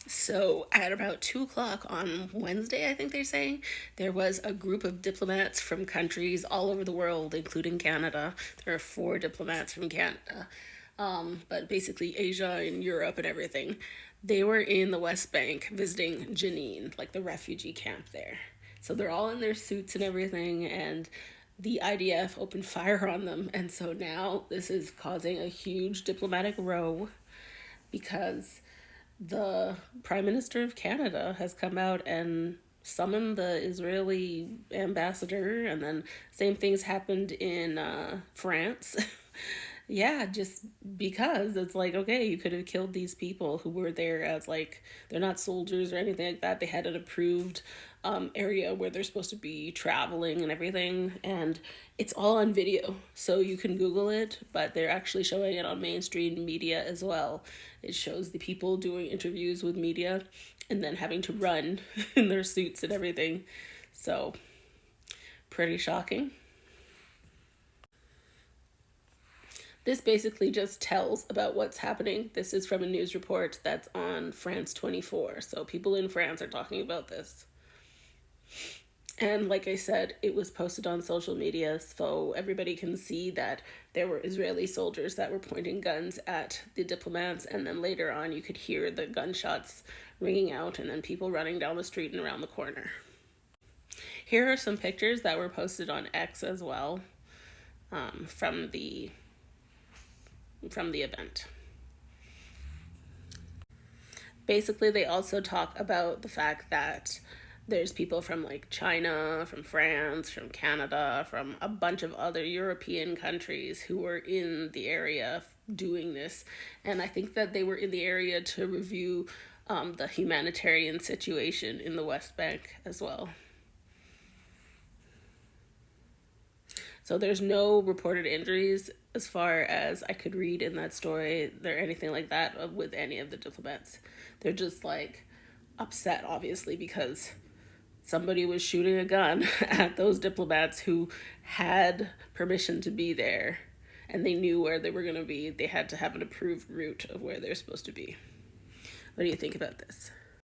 So at about 2 o'clock on Wednesday, I think they're saying, there was a group of diplomats from countries all over the world, including Canada. There are 4 diplomats from Canada, but basically Asia and Europe and everything. They were in the West Bank visiting Jenin, like the refugee camp there. So they're all in their suits and everything, and the IDF opened fire on them. And so now this is causing a huge diplomatic row because the Prime Minister of Canada has come out and summoned the Israeli ambassador, and then same things happened in France. Yeah, just because it's like, okay, you could have killed these people who were there as like, they're not soldiers or anything like that. They had an approved area where they're supposed to be traveling and everything, and it's all on video, so you can Google it. But they're actually showing it on mainstream media as well. It shows the people doing interviews with media and then having to run in their suits and everything. So pretty shocking. This basically just tells about what's happening. This is from a news report that's on France 24. So people in France are talking about this. And like I said, it was posted on social media so everybody can see that there were Israeli soldiers that were pointing guns at the diplomats. And then later on, you could hear the gunshots ringing out and then people running down the street and around the corner. Here are some pictures that were posted on X as well, from the event. Basically, they also talk about the fact that there's people from like China, from France, from Canada, from a bunch of other European countries who were in the area doing this. And I think that they were in the area to review the humanitarian situation in the West Bank as well. So there's no reported injuries as far as I could read in that story, or anything like that with any of the diplomats. They're just like upset, obviously, because somebody was shooting a gun at those diplomats who had permission to be there, and they knew where they were going to be. They had to have an approved route of where they're supposed to be. What do you think about this?